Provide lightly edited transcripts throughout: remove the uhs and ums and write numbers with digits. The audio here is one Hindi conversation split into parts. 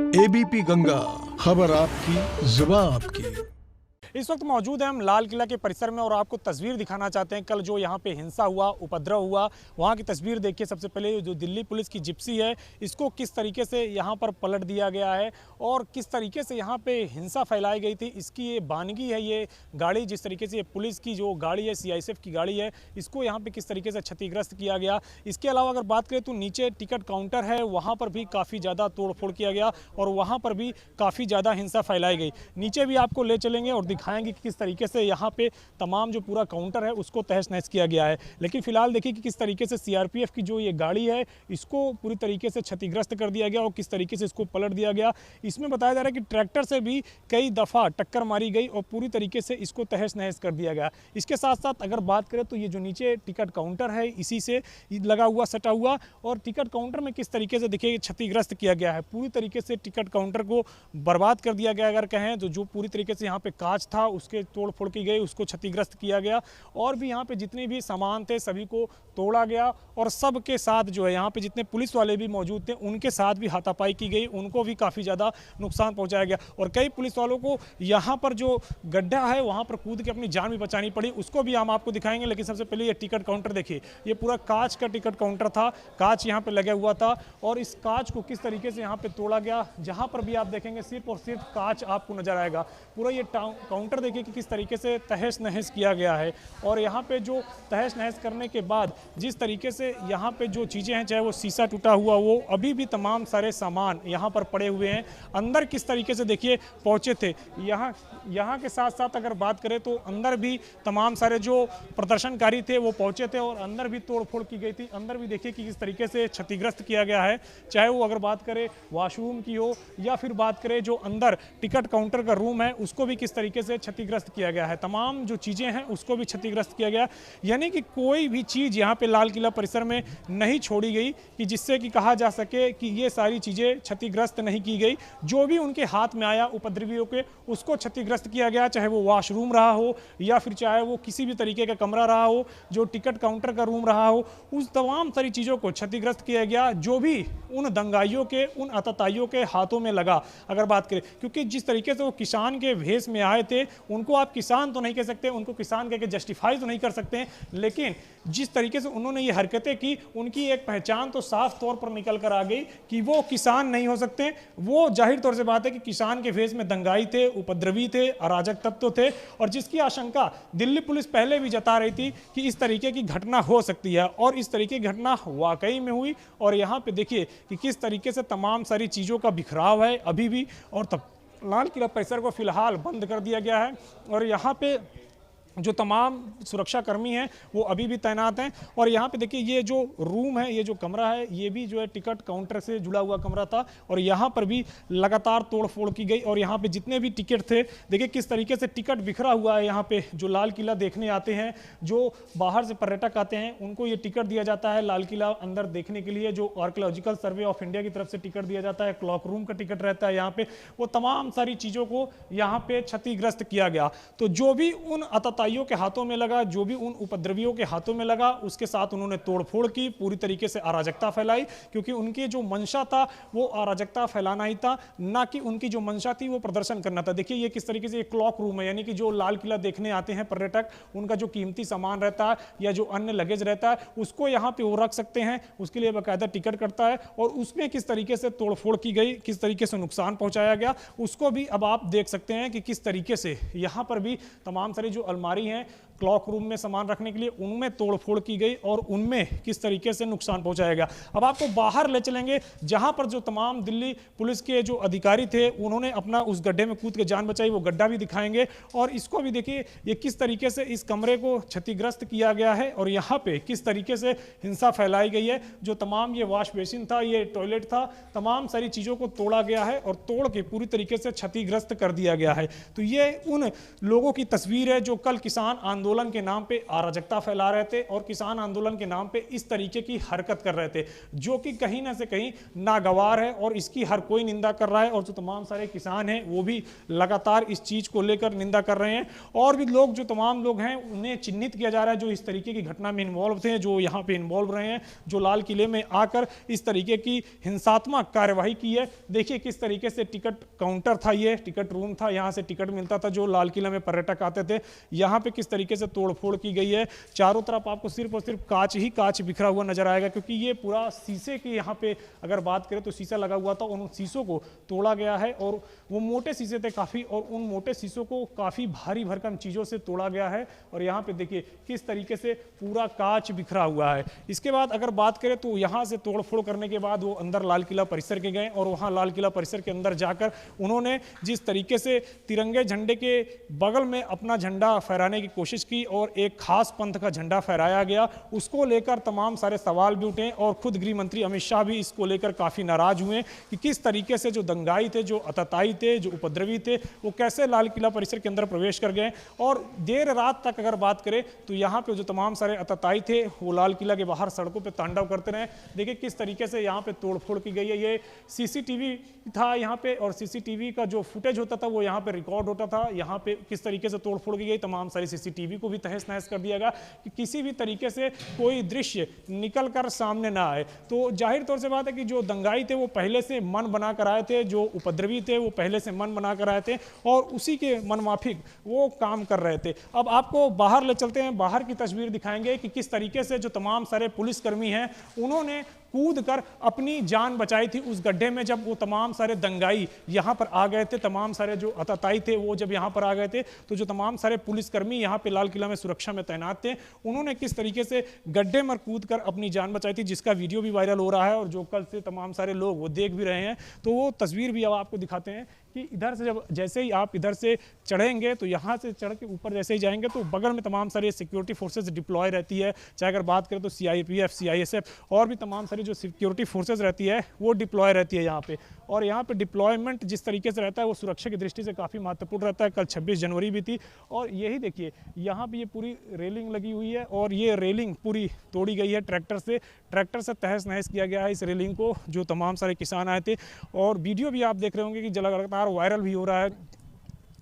एबीपी गंगा, खबर आपकी, जुबान आपकी। इस वक्त मौजूद हैं हम लाल किला के परिसर में और आपको तस्वीर दिखाना चाहते हैं। कल जो यहाँ पे हिंसा हुआ, उपद्रव हुआ, वहाँ की तस्वीर देखिए। सबसे पहले जो दिल्ली पुलिस की जिप्सी है, इसको किस तरीके से यहाँ पर पलट दिया गया है और किस तरीके से यहाँ पे हिंसा फैलाई गई थी, इसकी ये बानगी है। ये गाड़ी जिस तरीके से, ये पुलिस की जो गाड़ी है, CISF की गाड़ी है, इसको यहाँ पे किस तरीके से क्षतिग्रस्त किया गया। इसके अलावा अगर बात करें तो नीचे टिकट काउंटर है, वहाँ पर भी काफ़ी ज़्यादा तोड़फोड़ किया गया और वहाँ पर भी काफ़ी ज़्यादा हिंसा फैलाई गई। नीचे भी आपको ले चलेंगे और दिखाएंगे कि किस तरीके से यहाँ पे तमाम जो पूरा काउंटर है उसको तहस नहस किया गया है। लेकिन फिलहाल देखिए कि किस तरीके से CRPF की जो ये गाड़ी है, इसको पूरी तरीके से क्षतिग्रस्त कर दिया गया और किस तरीके से इसको पलट दिया गया। इसमें बताया जा रहा है कि ट्रैक्टर से भी कई दफ़ा टक्कर मारी गई और पूरी तरीके से इसको तहस नहस कर दिया गया। इसके साथ साथ अगर बात करें तो ये जो नीचे टिकट काउंटर है, इसी से लगा हुआ, सटा हुआ, और टिकट काउंटर में किस तरीके से देखिए क्षतिग्रस्त किया गया है। पूरी तरीके से टिकट काउंटर को बर्बाद कर दिया गया। अगर कहें तो जो पूरी तरीके से यहाँ पे कांच था उसके तोड़ फोड़ की गई, उसको क्षतिग्रस्त किया गया और भी यहाँ पे जितने भी सामान थे सभी को तोड़ा गया और सबके साथ जो है यहाँ पे जितने पुलिस वाले भी मौजूद थे उनके साथ भी हाथापाई की गई, उनको भी काफ़ी ज़्यादा नुकसान पहुँचाया गया और कई पुलिस वालों को यहाँ पर जो गड्ढा है वहाँ पर कूद के अपनी जान भी बचानी पड़ी, उसको भी हम आपको दिखाएंगे। लेकिन सबसे पहले ये टिकट काउंटर देखिए, ये पूरा कांच का टिकट काउंटर था, कांच यहाँ पे लगा हुआ था और इस कांच को किस तरीके से यहाँ पे तोड़ा गया। जहाँ पर भी आप देखेंगे सिर्फ और सिर्फ कांच आपको नजर आएगा। पूरा ये काउंटर देखिए कि किस तरीके से तहस नहस किया गया है और यहाँ पे जो तहस नहस करने के बाद जिस तरीके से यहाँ पे जो चीज़ें हैं, चाहे वो शीशा टूटा हुआ, वो अभी भी तमाम सारे सामान यहाँ पर पड़े हुए हैं। अंदर किस तरीके से देखिए पहुँचे थे, यहाँ के साथ साथ अगर बात करें तो अंदर भी तमाम सारे जो प्रदर्शनकारी थे वो पहुँचे थे और अंदर भी तोड़फोड़ की गई थी। अंदर भी देखिए कि किस तरीके से क्षतिग्रस्त किया गया है, चाहे वो अगर बात करें वॉशरूम की हो या फिर बात करें जो अंदर टिकट काउंटर का रूम है उसको भी किस तरीके से क्षतिग्रस्त किया गया है। तमाम जो चीज़ें हैं उसको भी क्षतिग्रस्त किया गया, यानी कि कोई भी चीज़ यहाँ पे लाल किला परिसर में नहीं छोड़ी गई कि जिससे कि कहा जा सके कि ये सारी चीज़ें क्षतिग्रस्त नहीं की गई। जो भी उनके हाथ में आया उपद्रवियों के, उसको क्षतिग्रस्त किया गया, चाहे वो वॉशरूम रहा हो या फिर चाहे वो किसी भी तरीके का कमरा रहा हो, जो टिकट काउंटर का रूम रहा हो, उस तमाम सारी चीज़ों को क्षतिग्रस्त किया गया जो भी उन दंगाइयों के, उन आतताइयों के हाथों में लगा। अगर बात करें, क्योंकि जिस तरीके से वो किसान के भेष में आए थे, उनको आप किसान तो नहीं कह सकते, उनको किसान कह के जस्टिफाई तो नहीं कर सकते, लेकिन जिस तरीके से उन्होंने ये हरकतें की, उनकी एक पहचान तो साफ तौर पर निकल कर आ गई कि वो किसान नहीं हो सकते। वो जाहिर तौर से बात है कि किसान के भेष में दंगाई थे, उपद्रवी थे, अराजक तत्व थे और जिसकी आशंका दिल्ली पुलिस पहले भी जता रही थी कि इस तरीके की घटना हो सकती है और इस तरीके की घटना वाकई में हुई। और यहाँ पे देखिए कि किस तरीके से तमाम सारी चीज़ों का बिखराव है अभी भी और तब लाल किला परिसर को फिलहाल बंद कर दिया गया है और यहाँ पे जो तमाम सुरक्षाकर्मी हैं वो अभी भी तैनात हैं। और यहाँ पे देखिए ये जो रूम है, ये जो कमरा है, ये भी जो है टिकट काउंटर से जुड़ा हुआ कमरा था और यहाँ पर भी लगातार तोड़फोड़ की गई और यहाँ पे जितने भी टिकट थे देखिए किस तरीके से टिकट बिखरा हुआ है। यहाँ पे जो लाल किला देखने आते हैं, जो बाहर से पर्यटक आते हैं, उनको ये टिकट दिया जाता है लाल किला अंदर देखने के लिए। जो आर्कियोलॉजिकल सर्वे ऑफ इंडिया की तरफ से टिकट दिया जाता है, क्लॉक रूम का टिकट रहता है यहाँ पे, वो तमाम सारी चीज़ों को यहाँ पे क्षतिग्रस्त किया गया। तो जो भी उन आतताइयों के हाथों में लगा, जो भी उन उपद्रवियों के हाथों में लगा, उसके साथ उन्होंने तोड़फोड़ की, पूरी तरीके से अराजकता फैलाई, क्योंकि उनकी जो मंशा था वो अराजकता फैलाना ही था, ना कि उनकी जो मंशा थी वो प्रदर्शन करना था। देखिए ये किस तरीके से एक क्लॉक रूम है, यानी कि जो लाल किला देखने आते हैं पर्यटक, उनका जो कीमती सामान रहता है या जो अन्य लगेज रहता है उसको यहाँ पे वो रख सकते हैं, उसके लिए बाकायदा टिकट कटता है और उसमें किस तरीके से तोड़फोड़ की गई, किस तरीके से नुकसान पहुंचाया गया, उसको भी अब आप देख सकते हैं कि किस तरीके से यहाँ पर भी तमाम सारी जो अलमारी हैं क्लॉक रूम में सामान रखने के लिए, उनमें तोड़फोड़ की गई और उनमें किस तरीके से नुकसान पहुंचाया गया। अब आपको बाहर ले चलेंगे जहां पर जो तमाम दिल्ली पुलिस के जो अधिकारी थे उन्होंने अपना उस गड्ढे में कूद के जान बचाई, वो गड्ढा भी दिखाएंगे और इसको भी देखिए ये किस तरीके से इस कमरे को क्षतिग्रस्त किया गया है और यहाँ पे किस तरीके से हिंसा फैलाई गई है। जो तमाम ये वॉश बेसिन था, ये टॉयलेट था, तमाम सारी चीज़ों को तोड़ा गया है और तोड़ के पूरी तरीके से क्षतिग्रस्त कर दिया गया है। तो ये उन लोगों की तस्वीर है जो कल किसान आंदोलन आंदोलन के नाम पे अराजकता फैला रहे थे और किसान आंदोलन के नाम पे इस तरीके की हरकत कर रहे थे, जो कि कहीं ना से कहीं नागवार है और इसकी हर कोई निंदा कर रहा है। और जो तमाम सारे किसान हैं वो भी लगातार इस चीज को लेकर निंदा कर रहे हैं। और भी लोग, जो तमाम लोग हैं, उन्हें चिन्हित किया जा रहा है जो इस तरीके की घटना में इन्वॉल्व थे, जो यहाँ पे इन्वॉल्व रहे हैं, जो लाल किले में आकर इस तरीके की हिंसात्मक कार्यवाही की है। देखिए किस तरीके से टिकट काउंटर था, ये टिकट रूम था, यहाँ से टिकट मिलता था जो लाल किला में पर्यटक आते थे। यहाँ पे किस तरीके से तोड़फोड़ की गई है। चारों तरफ आपको सिर्फ और सिर्फ कांच ही कांच बिखरा हुआ नजर आएगा, क्योंकि ये पूरा शीशे की, यहाँ पे अगर बात करें तो शीशा लगा हुआ था, उन शीशों को तोड़ा गया है और वो मोटे शीशे थे काफी, और उन मोटे शीशों को काफी भारी भरकम चीजों से तोड़ा गया है। और यहाँ पे देखिए किस तरीके से पूरा कांच बिखरा हुआ है। इसके बाद अगर बात करें तो यहाँ से तोड़फोड़ करने के बाद वो अंदर लाल किला परिसर के गए और वहाँ लाल किला परिसर के अंदर जाकर उन्होंने जिस तरीके से तिरंगे झंडे के बगल में अपना झंडा फहराने की कोशिश की और एक खास पंथ का झंडा फहराया गया, उसको लेकर तमाम सारे सवाल भी उठे और खुद गृह मंत्री अमित शाह भी इसको लेकर काफी नाराज हुए कि किस तरीके से जो दंगाई थे, जो अतताई थे, जो उपद्रवी थे, वो कैसे लाल किला परिसर के अंदर प्रवेश कर गए। और देर रात तक अगर बात करें तो यहाँ पे जो तमाम सारे अतताई थे वो लाल किला के बाहर सड़कों पे तांडव करते रहे। देखिए किस तरीके से यहाँ पे तोड़फोड़ की गई है। ये सीसीटीवी था यहाँ पे और सीसीटीवी का जो फुटेज होता था वो यहाँ पे रिकॉर्ड होता था। यहाँ पे किस तरीके से तोड़फोड़ की गई, तमाम सारी सीसीटीवी को भी तहस नहस कर दिया गया कि किसी भी तरीके से कोई दृश्य निकल कर सामने ना आए। तो जाहिर तौर से बात है कि जो दंगाई थे वो पहले से मन बना कर आए थे, जो उपद्रवी थे वो पहले से मन बना कर आए थे और उसी के मनमाफिक वो काम कर रहे थे। अब आपको बाहर ले चलते हैं, बाहर की तस्वीर दिखाएंगे कि किस तरीके से जो तमाम सारे पुलिसकर्मी हैं उन्होंने कूद कर अपनी जान बचाई थी उस गड्ढे में। जब वो तमाम सारे दंगाई यहाँ पर आ गए थे, तमाम सारे जो अतताई थे वो जब यहाँ पर आ गए थे, तो जो तमाम सारे पुलिसकर्मी यहाँ पे लाल किला में सुरक्षा में तैनात थे, उन्होंने किस तरीके से गड्ढे में कूद कर अपनी जान बचाई थी, जिसका वीडियो भी वायरल हो रहा है और जो कल से तमाम सारे लोग वो देख भी रहे हैं। तो वो तस्वीर भी अब आपको दिखाते हैं कि इधर से जब जैसे ही आप इधर से चढ़ेंगे तो यहाँ से चढ़ के ऊपर जैसे ही जाएंगे तो बगल में तमाम सारी सिक्योरिटी फोर्सेस डिप्लॉय रहती है। चाहे अगर बात करें तो CIPF, CISF और भी तमाम सारी जो सिक्योरिटी फोर्सेस रहती है वो डिप्लॉय रहती है यहाँ पे। और यहाँ पे डिप्लॉयमेंट जिस तरीके से रहता है वो सुरक्षा की दृष्टि से काफ़ी महत्वपूर्ण रहता है। कल 26 जनवरी भी थी और यही देखिए यहाँ पे ये पूरी रेलिंग लगी हुई है और ये रेलिंग पूरी तोड़ी गई है ट्रैक्टर से तहस नहस किया गया है इस रेलिंग को, जो तमाम सारे किसान आए थे। और वीडियो भी आप देख रहे होंगे कि लगातार वायरल भी हो रहा है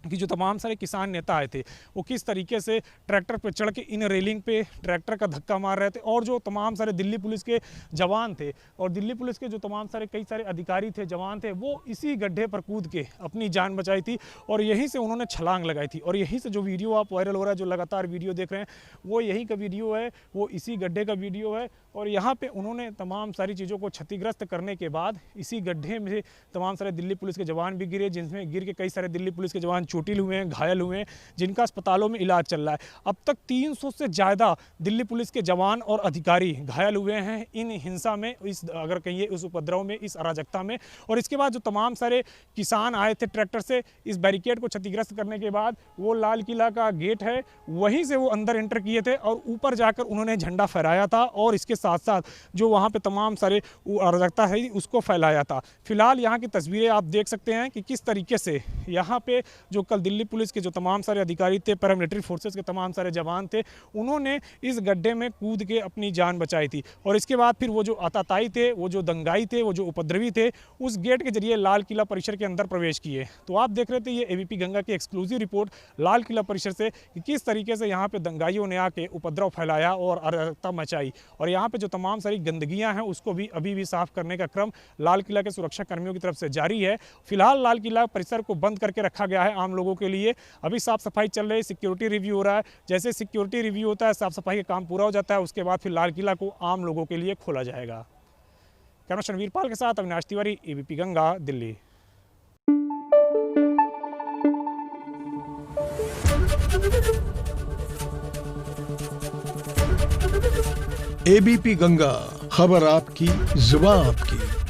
कि जो तमाम सारे किसान नेता आए थे वो किस तरीके से ट्रैक्टर पर चढ़ के इन रेलिंग पे ट्रैक्टर का धक्का मार रहे थे। और जो तमाम सारे दिल्ली पुलिस के जवान थे और दिल्ली पुलिस के जो तमाम सारे कई सारे अधिकारी थे, जवान थे, वो इसी गड्ढे पर कूद के अपनी जान बचाई थी और यहीं से उन्होंने छलांग लगाई थी। और यहीं से जो वीडियो आप वायरल हो रहा है, जो लगातार वीडियो देख रहे हैं, वो यहीं का वीडियो है, वो इसी गड्ढे का वीडियो है। और यहाँ पे उन्होंने तमाम सारी चीज़ों को क्षतिग्रस्त करने के बाद इसी गड्ढे में तमाम सारे दिल्ली पुलिस के जवान भी गिरे, जिनमें गिर के कई सारे दिल्ली पुलिस के जवान चोटिल हुए हैं, घायल हुए हैं, जिनका अस्पतालों में इलाज चल रहा है। अब तक 300 से ज़्यादा दिल्ली पुलिस के जवान और अधिकारी घायल हुए हैं इन हिंसा में, इस अगर कहिए उस उपद्रव में, इस अराजकता में। और इसके बाद जो तमाम सारे किसान आए थे ट्रैक्टर से इस बैरिकेड को क्षतिग्रस्त करने के बाद, वो लाल किला का गेट है वहीं से वो अंदर एंटर किए थे और ऊपर जाकर उन्होंने झंडा फहराया था और इसके साथ साथ जो वहाँ पे तमाम सारे अराजकता है उसको फैलाया था। फिलहाल यहाँ की तस्वीरें आप देख सकते हैं कि किस तरीके से यहाँ पे जो कल दिल्ली पुलिस के जो तमाम सारे अधिकारी थे, पैरामिलिट्री फोर्सेस के तमाम सारे जवान थे, उन्होंने इस गड्ढे में कूद के अपनी जान बचाई थी। और इसके बाद फिर वो जो आताताई थे, वो जो दंगाई थे, वो जो उपद्रवी थे, उस गेट के जरिए लाल किला परिसर के अंदर प्रवेश किए। तो आप देख रहे थे ये ABP गंगा की एक्सक्लूसिव रिपोर्ट लाल किला परिसर से कि किस तरीके से यहाँ पे दंगाइयों ने आके उपद्रव फैलाया और अराजकता मचाई। और यहाँ पे जो तमाम सारी गंदगियाँ हैं उसको भी अभी भी साफ करने का क्रम लाल किला के सुरक्षा कर्मियों की तरफ से जारी है। फिलहाल लाल किला परिसर को बंद करके रखा गया है आम लोगों के लिए। अभी साफ सफाई चल रही है, सिक्योरिटी रिव्यू हो रहा है। जैसे सिक्योरिटी रिव्यू होता है, साफ सफाई का काम पूरा हो जाता है, उसके बाद फिर लाल किला को आम लोगों के लिए खोला जाएगा। कैमरा रणवीर पाल के साथ अविनाश तिवारी, ABP गंगा, दिल्ली। ABP गंगा, खबर आपकी, जुबान आपकी।